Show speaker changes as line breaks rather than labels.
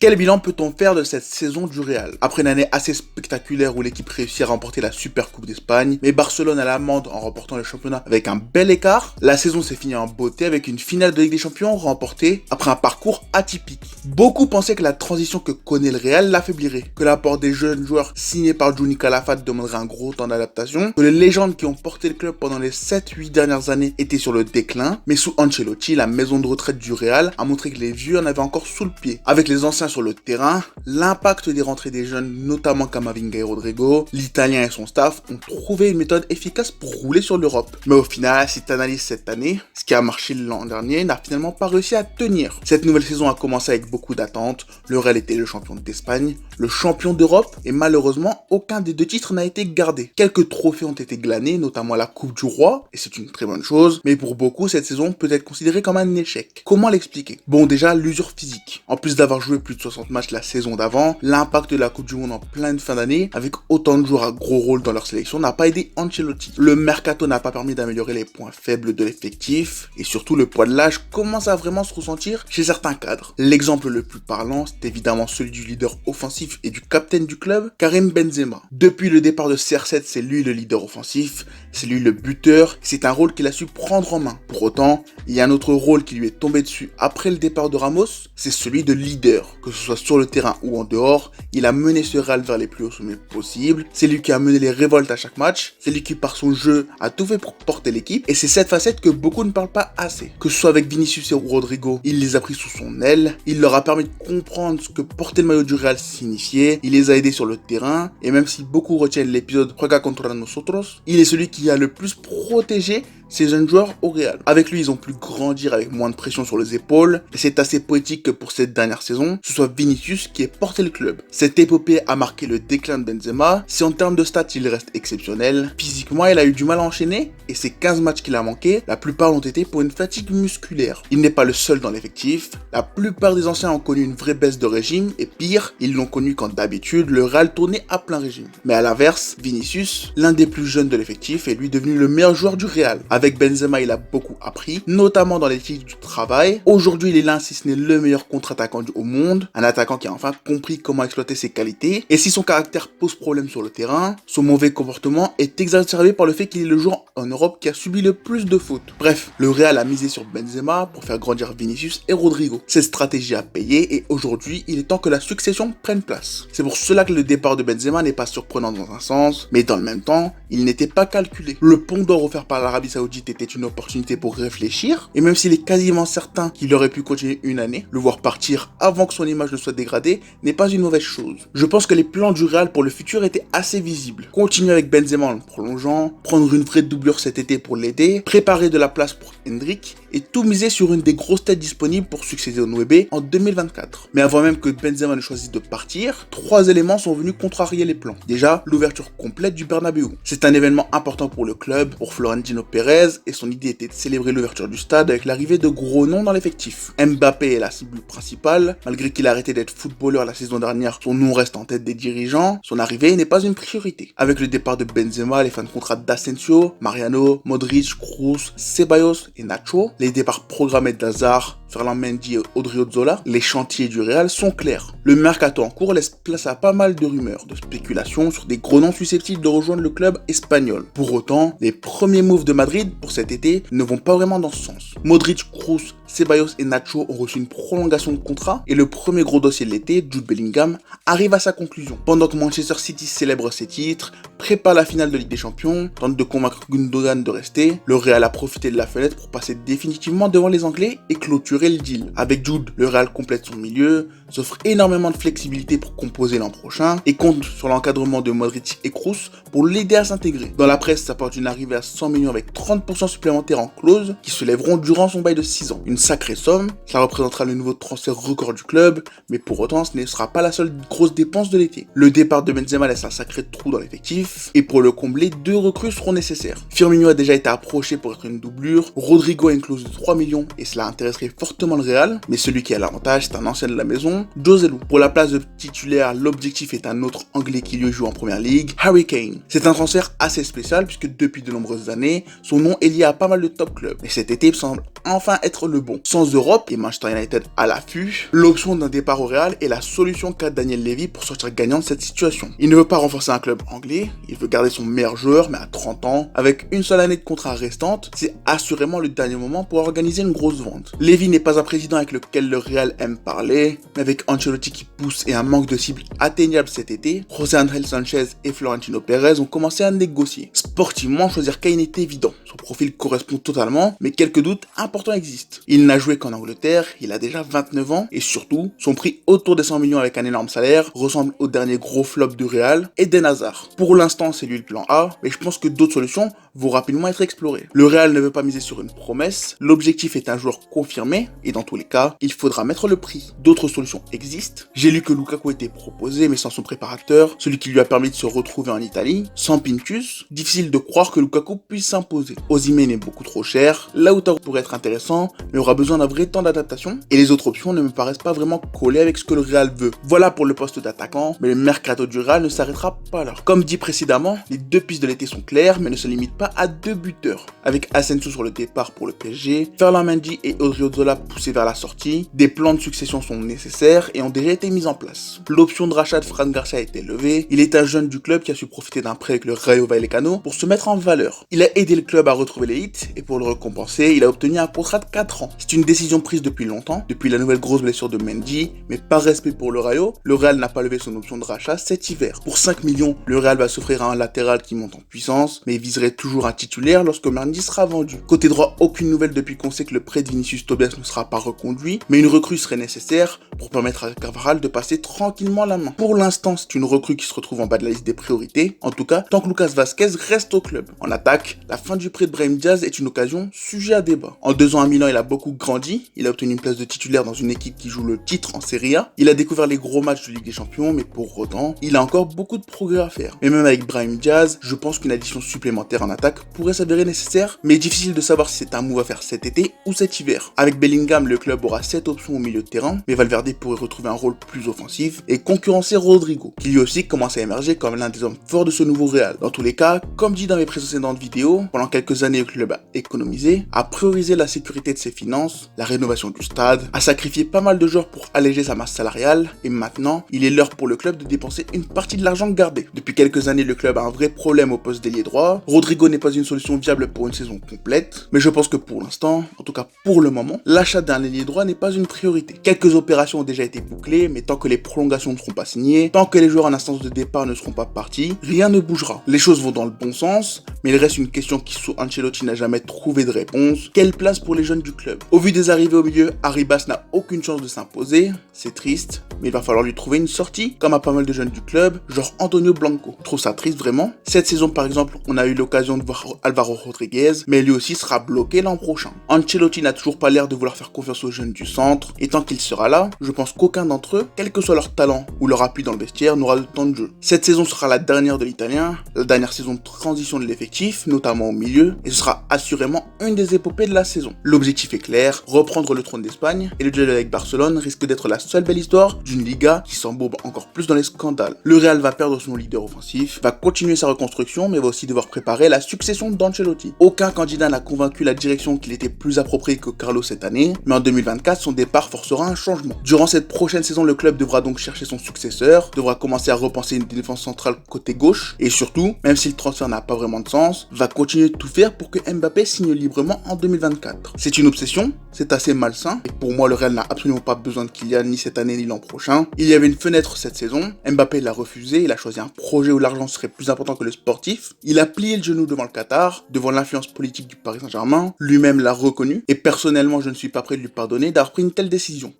Quel bilan peut-on faire de cette saison du Real? Après une année assez spectaculaire où l'équipe réussit à remporter la Super Coupe d'Espagne, mais Barcelone à l'amende en remportant le championnat avec un bel écart, la saison s'est finie en beauté avec une finale de Ligue des Champions remportée après un parcours atypique. Beaucoup pensaient que la transition que connaît le Real l'affaiblirait, que l'apport des jeunes joueurs signés par Johnny Calafat demanderait un gros temps d'adaptation, que les légendes qui ont porté le club pendant les 7-8 dernières années étaient sur le déclin, mais sous Ancelotti, la maison de retraite du Real a montré que les vieux en avaient encore sous le pied. Avec les anciens sur le terrain, l'impact des rentrées des jeunes, notamment Camavinga et Rodrigo, l'Italien et son staff ont trouvé une méthode efficace pour rouler sur l'Europe. Mais au final, si tu analyses cette année, ce qui a marché l'an dernier n'a finalement pas réussi à tenir. Cette nouvelle saison a commencé avec beaucoup d'attentes, le Real était le champion d'Espagne, le champion d'Europe, et malheureusement, aucun des deux titres n'a été gardé. Quelques trophées ont été glanés, notamment la Coupe du Roi, et c'est une très bonne chose, mais pour beaucoup, cette saison peut être considérée comme un échec. Comment l'expliquer? Bon, déjà, l'usure physique. En plus d'avoir joué plus de 60 matchs la saison d'avant, l'impact de la Coupe du Monde en pleine fin d'année, avec autant de joueurs à gros rôle dans leur sélection, n'a pas aidé Ancelotti. Le mercato n'a pas permis d'améliorer les points faibles de l'effectif, et surtout le poids de l'âge commence à vraiment se ressentir chez certains cadres. L'exemple le plus parlant, c'est évidemment celui du leader offensif et du capitaine du club, Karim Benzema. Depuis le départ de CR7, c'est lui le leader offensif, c'est lui le buteur, c'est un rôle qu'il a su prendre en main. Pour autant, il y a un autre rôle qui lui est tombé dessus après le départ de Ramos, c'est celui de leader. Que ce soit sur le terrain ou en dehors, il a mené ce Real vers les plus hauts sommets possibles, c'est lui qui a mené les révoltes à chaque match, c'est lui qui par son jeu a tout fait pour porter l'équipe, et c'est cette facette que beaucoup ne parlent pas assez. Que ce soit avec Vinicius et Rodrigo, il les a pris sous son aile, il leur a permis de comprendre ce que porter le maillot du Real signifiait, il les a aidés sur le terrain, et même si beaucoup retiennent l'épisode Juega contra nosotros, il est celui qui a le plus protégé ces jeunes joueurs au Real. Avec lui, ils ont pu grandir avec moins de pression sur les épaules, et c'est assez poétique que pour cette dernière saison, ce soit Vinicius qui ait porté le club. Cette épopée a marqué le déclin de Benzema, si en termes de stats il reste exceptionnel, physiquement il a eu du mal à enchaîner, et ces 15 matchs qu'il a manqué, la plupart ont été pour une fatigue musculaire. Il n'est pas le seul dans l'effectif, la plupart des anciens ont connu une vraie baisse de régime, et pire, ils l'ont connu quand d'habitude le Real tournait à plein régime. Mais à l'inverse, Vinicius, l'un des plus jeunes de l'effectif, est lui devenu le meilleur joueur du Real. Avec Benzema, il a beaucoup appris, notamment dans l'éthique du travail. Aujourd'hui, il est l'un, si ce n'est le meilleur contre-attaquant au monde, un attaquant qui a enfin compris comment exploiter ses qualités. Et si son caractère pose problème sur le terrain, son mauvais comportement est exacerbé par le fait qu'il est le joueur en Europe qui a subi le plus de fautes. Bref, le Real a misé sur Benzema pour faire grandir Vinicius et Rodrigo. Cette stratégie a payé et aujourd'hui, il est temps que la succession prenne place. C'est pour cela que le départ de Benzema n'est pas surprenant dans un sens, mais dans le même temps, il n'était pas calculé. Le pont d'or offert par l'Arabie Saoudite était une opportunité pour réfléchir, et même s'il est quasiment certain qu'il aurait pu continuer une année, le voir partir avant que son image ne soit dégradée n'est pas une mauvaise chose. Je pense que les plans du Real pour le futur étaient assez visibles. Continuer avec Benzema en le prolongeant, prendre une vraie doublure cet été pour l'aider, préparer de la place pour Hendrik, et tout miser sur une des grosses têtes disponibles pour succéder au Nueve en 2024. Mais avant même que Benzema ne choisisse de partir, 3 éléments sont venus contrarier les plans. Déjà, l'ouverture complète du Bernabéu. C'est un événement important pour le club, pour Florentino Pérez, et son idée était de célébrer l'ouverture du stade avec l'arrivée de gros noms dans l'effectif. Mbappé est la cible principale, malgré qu'il a arrêté d'être footballeur la saison dernière, son nom reste en tête des dirigeants, son arrivée n'est pas une priorité. Avec le départ de Benzema, les fins de contrat d'Asensio, Mariano, Modric, Kroos, Ceballos et Nacho, les départs programmés d'Hazard, Ferland Mendy et Odriozola, les chantiers du Real sont clairs. Le mercato en cours laisse place à pas mal de rumeurs, de spéculations sur des gros noms susceptibles de rejoindre le club espagnol. Pour autant, les premiers moves de Madrid pour cet été ne vont pas vraiment dans ce sens. Modric, Kroos, Ceballos et Nacho ont reçu une prolongation de contrat et le premier gros dossier de l'été, Jude Bellingham, arrive à sa conclusion. Pendant que Manchester City célèbre ses titres, prépare la finale de Ligue des Champions, tente de convaincre Gundogan de rester, le Real a profité de la fenêtre pour passer définitivement devant les Anglais et clôturer le deal. Avec Jude, le Real complète son milieu, s'offre énormément de flexibilité pour composer l'an prochain et compte sur l'encadrement de Modric et Kroos pour l'aider à s'intégrer. Dans la presse, ça porte une arrivée à 100 millions avec 30% supplémentaires en clause qui se lèveront durant son bail de 6 ans. Une sacrée somme, ça représentera le nouveau transfert record du club, mais pour autant ce ne sera pas la seule grosse dépense de l'été. Le départ de Benzema laisse un sacré trou dans l'effectif, et pour le combler, 2 recrues seront nécessaires. Firmino a déjà été approché pour être une doublure, Rodrigo a une clause clause de 3 millions et cela intéresserait fortement le Real, mais celui qui a l'avantage, c'est un ancien de la maison, Joselu. Pour la place de titulaire, l'objectif est un autre Anglais qui lui joue en première ligue, Harry Kane. C'est un transfert assez spécial puisque depuis de nombreuses années, son nom est lié à pas mal de top clubs. Mais cet été semble enfin être le bon. Sans Europe et Manchester United à l'affût, l'option d'un départ au Real est la solution qu'a Daniel Levy pour sortir gagnant de cette situation. Il ne veut pas renforcer un club anglais, il veut garder son meilleur joueur, mais à 30 ans, avec une seule année de contrat restante, c'est assurément le dernier moment pour organiser une grosse vente. Levy n'est pas un président avec lequel le Real aime parler, mais avec Ancelotti qui pousse et un manque de cibles atteignable cet été, José Ángel Sánchez et Florentino Pérez ont commencé à négocier. Sportivement, choisir Kane est évident. Son profil correspond totalement, mais quelques doutes importants existent. Il n'a joué qu'en Angleterre, il a déjà 29 ans, et surtout, son prix autour des 100 millions avec un énorme salaire ressemble au dernier gros flop du Real, Eden Hazard. Pour l'instant, c'est lui le plan A, mais je pense que d'autres solutions vont rapidement être explorées. Le Real ne veut pas miser sur une promesse, l'objectif est un joueur confirmé, et dans tous les cas, il faudra mettre le prix. D'autres solutions existent. J'ai lu que Lukaku était proposé, mais sans son préparateur, celui qui lui a permis de se retrouver en Italie. Sans Pintus, difficile de croire que Lukaku puisse s'imposer. Osimhen est beaucoup trop cher, Lautaro pourrait être intéressant, mais aura besoin d'un vrai temps d'adaptation, et les autres options ne me paraissent pas vraiment collées avec ce que le Real veut. Voilà pour le poste d'attaquant, mais le mercato du Real ne s'arrêtera pas là. Comme dit précédemment, les deux pistes de l'été sont claires, mais ne se limitent pas à deux buteurs. Avec Asensio sur le départ pour le PSG, Ferland Mendy et Odriozola poussés vers la sortie, des plans de succession sont nécessaires et ont déjà été mis en place. L'option de rachat de Fran Garcia a été levée, il est un jeune du club qui a su profiter d'un prêt avec le Rayo Vallecano pour se mettre en valeur. Il a aidé le club à retrouver les hits et pour le récompenser, il a obtenu un contrat de 4 ans. C'est une décision prise depuis longtemps, depuis la nouvelle grosse blessure de Mendy, mais par respect pour le Rayo, le Real n'a pas levé son option de rachat cet hiver. Pour 5 millions, le Real va s'offrir à un latéral qui monte en puissance, mais il viserait toujours un titulaire lorsque Mendy sera vendu. Côté droit, aucune nouvelle depuis qu'on sait que le prêt de Vinicius Tobias ne sera pas reconduit, mais une recrue serait nécessaire pour permettre à Carvajal de passer tranquillement la main. Pour l'instant, c'est une recrue qui se retrouve en bas de la liste des priorités, en tout cas, tant que Lucas Vazquez reste au club. En attaque, la fin du prêt de Brahim Diaz est une occasion sujet à débat. En 2 ans à Milan, il a beaucoup grandi, il a obtenu une place de titulaire dans une équipe qui joue le titre en Serie A, il a découvert les gros matchs de Ligue des Champions, mais pour autant, il a encore beaucoup de progrès à faire. Mais même avec Brahim Diaz, je pense qu'une addition supplémentaire en attaque pourrait s'avérer nécessaire, mais difficile de savoir si c'est un move à faire cet été ou cet hiver. Avec Bellingham, le club aura 7 options au milieu de terrain, mais Valverde pourrait retrouver un rôle plus offensif et concurrencer Rodrigo, qui lui aussi commence à émerger comme l'un des hommes forts de ce nouveau Real. Dans tous les cas, comme dit dans mes précédentes vidéos, pendant quelques années le club a économisé, a priorisé la sécurité de ses finances, la rénovation du stade, a sacrifié pas mal de joueurs pour alléger sa masse salariale, et maintenant, il est l'heure pour le club de dépenser une partie de l'argent gardé. Depuis quelques années, le club a un vrai problème au poste d'ailier droit, Rodrigo n'est pas une solution viable pour une saison complète, mais je pense que pour l'instant, en tout cas pour le moment, l'achat d'un ailier droit n'est pas une priorité. Quelques opérations ont déjà été bouclées, mais tant que les prolongations ne seront pas signées, tant que les joueurs en instance de départ ne seront pas partis, rien ne bougera. Les choses vont dans le bon sens, mais il reste une question qui sous Ancelotti n'a jamais trouvé de réponse. Quelle place pour les jeunes du club? Au vu des arrivées au milieu, Arribas n'a aucune chance de s'imposer, c'est triste, mais il va falloir lui trouver une sortie, comme à pas mal de jeunes du club, genre Antonio Blanco. Je trouve ça triste vraiment. Cette saison par exemple, on a eu l'occasion de voir Alvaro Rodriguez, mais lui aussi sera bloqué l'an prochain. Ancelotti n'a toujours pas l'air de vouloir faire confiance aux jeunes du centre, et tant qu'il sera là, je pense qu'aucun d'entre eux, quel que soit leur talent ou leur appui dans le vestiaire, n'aura de temps de jeu. Cette saison sera la dernière de l'Italien, la dernière saison de transition de l'effectif, notamment au milieu, et ce sera assurément une des épopées de la saison. L'objectif est clair, reprendre le trône d'Espagne, et le duel avec Barcelone risque d'être la seule belle histoire d'une Liga qui s'embourbe encore plus dans les scandales. Le Real va perdre son leader offensif, va continuer sa reconstruction, mais va aussi devoir préparer la succession d'Ancelotti. Aucun candidat n'a convaincu la direction qu'il était plus approprié que Carlo cette année, mais en 2024, son départ forcera un changement. Durant cette prochaine saison, le club devra donc chercher son successeur, devra commencer à repenser une défense centrale côté gauche, et surtout, même si le transfert n'a pas vraiment de sens, va continuer de tout faire pour que Mbappé signe librement en 2024. C'est une obsession, c'est assez malsain, et pour moi le Real n'a absolument pas besoin de Kylian ni cette année ni l'an prochain. Il y avait une fenêtre cette saison, Mbappé l'a refusé, il a choisi un projet où l'argent serait plus important que le sportif, il a plié le genou devant le Qatar, devant l'influence politique du Paris Saint-Germain, lui-même l'a reconnu, et personnellement je ne suis pas prêt de lui pardonner d'avoir pris une telle décision.